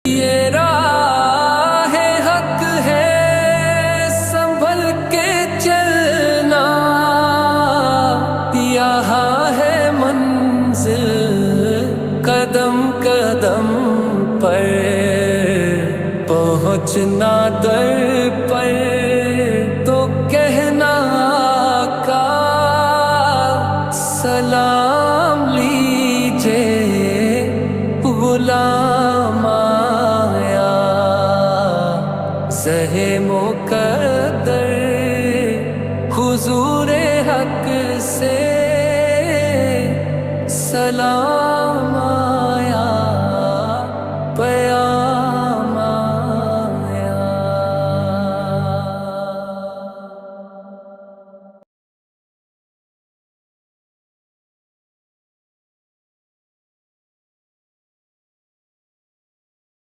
یہ راہ حق ہے سنبھل کے چلنا، یہاں ہے منزل قدم قدم پر، پہنچنا در پر تو کہنا کا سلام لیجے غلام آیا، زہ مکرم